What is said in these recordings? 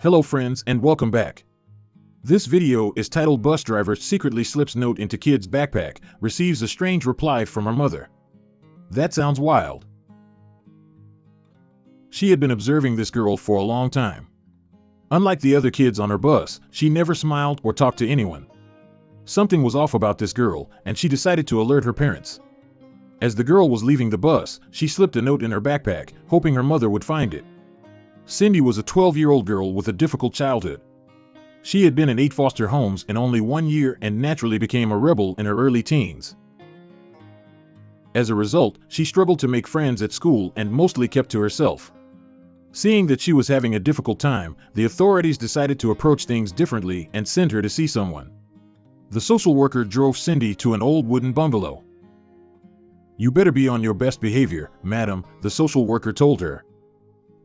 Hello friends and welcome back. This video is titled Bus Driver Secretly Slips Note into Kid's Backpack, Receives a Strange Reply from Her Mother. That sounds wild. She had been observing this girl for a long time. Unlike the other kids on her bus, she never smiled or talked to anyone. Something was off about this girl, and she decided to alert her parents. As the girl was leaving the bus, she slipped a note in her backpack, hoping her mother would find it. Cindy was a 12-year-old girl with a difficult childhood. She had been in 8 foster homes in only 1 year and naturally became a rebel in her early teens. As a result, she struggled to make friends at school and mostly kept to herself. Seeing that she was having a difficult time, the authorities decided to approach things differently and send her to see someone. The social worker drove Cindy to an old wooden bungalow. "You better be on your best behavior, madam," the social worker told her.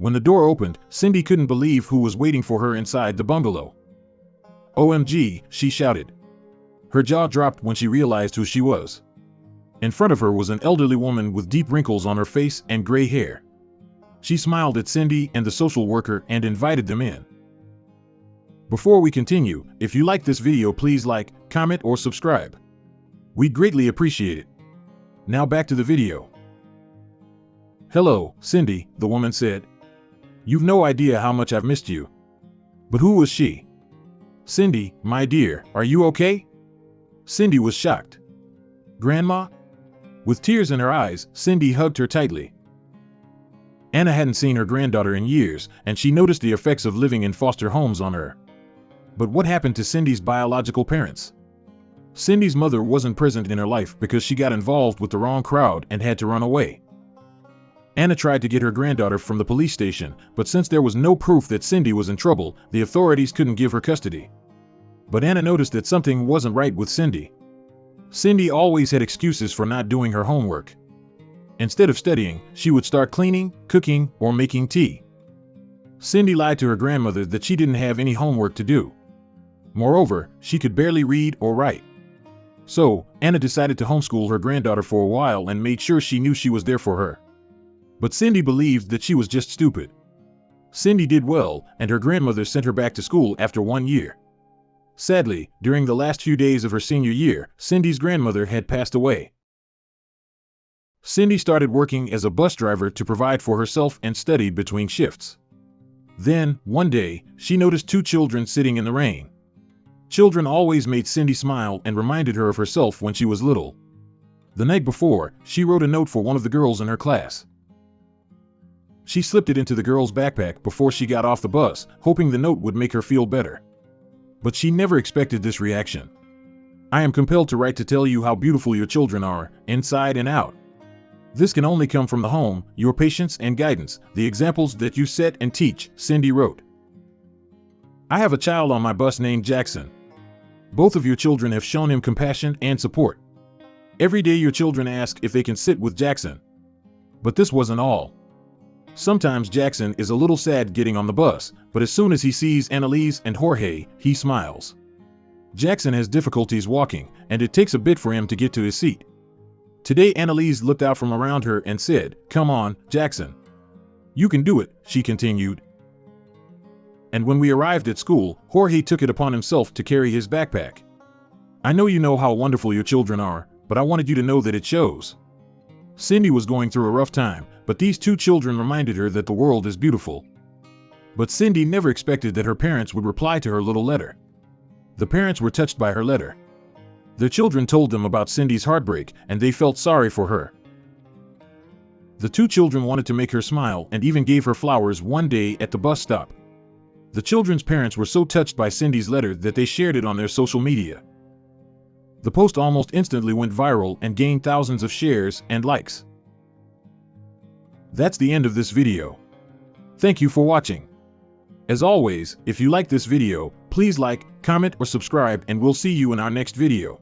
When the door opened, Cindy couldn't believe who was waiting for her inside the bungalow. "OMG," she shouted. Her jaw dropped when she realized who she was. In front of her was an elderly woman with deep wrinkles on her face and gray hair. She smiled at Cindy and the social worker and invited them in. Before we continue, if you like this video, please like, comment, or subscribe. We'd greatly appreciate it. Now back to the video. "Hello, Cindy," the woman said. "You've no idea how much I've missed you." But who was she? "Cindy, my dear, are you okay?" Cindy was shocked. "Grandma?" With tears in her eyes, Cindy hugged her tightly. Anna hadn't seen her granddaughter in years, and she noticed the effects of living in foster homes on her. But what happened to Cindy's biological parents? Cindy's mother wasn't present in her life because she got involved with the wrong crowd and had to run away. Anna tried to get her granddaughter from the police station, but since there was no proof that Cindy was in trouble, the authorities couldn't give her custody. But Anna noticed that something wasn't right with Cindy. Cindy always had excuses for not doing her homework. Instead of studying, she would start cleaning, cooking, or making tea. Cindy lied to her grandmother that she didn't have any homework to do. Moreover, she could barely read or write. So, Anna decided to homeschool her granddaughter for a while and made sure she knew she was there for her. But Cindy believed that she was just stupid. Cindy did well, and her grandmother sent her back to school after 1 year. Sadly, during the last few days of her senior year, Cindy's grandmother had passed away. Cindy started working as a bus driver to provide for herself and studied between shifts. Then, one day, she noticed 2 children sitting in the rain. Children always made Cindy smile and reminded her of herself when she was little. The night before, she wrote a note for one of the girls in her class. She slipped it into the girl's backpack before she got off the bus, hoping the note would make her feel better. But she never expected this reaction. "I am compelled to write to tell you how beautiful your children are, inside and out. This can only come from the home, your patience and guidance, the examples that you set and teach," Cindy wrote. "I have a child on my bus named Jackson. Both of your children have shown him compassion and support. Every day your children ask if they can sit with Jackson. But this wasn't all. Sometimes Jackson is a little sad getting on the bus, but as soon as he sees Annalise and Jorge, he smiles. Jackson has difficulties walking, and it takes a bit for him to get to his seat. Today Annalise looked out from around her and said, 'Come on, Jackson. You can do it,' she continued. And when we arrived at school, Jorge took it upon himself to carry his backpack. I know you know how wonderful your children are, but I wanted you to know that it shows." Cindy was going through a rough time, but these 2 children reminded her that the world is beautiful. But Cindy never expected that her parents would reply to her little letter. The parents were touched by her letter. Their children told them about Cindy's heartbreak, and they felt sorry for her. The 2 children wanted to make her smile and even gave her flowers one day at the bus stop. The children's parents were so touched by Cindy's letter that they shared it on their social media. The post almost instantly went viral and gained thousands of shares and likes. That's the end of this video. Thank you for watching. As always, if you like this video, please like, comment, or subscribe, and we'll see you in our next video.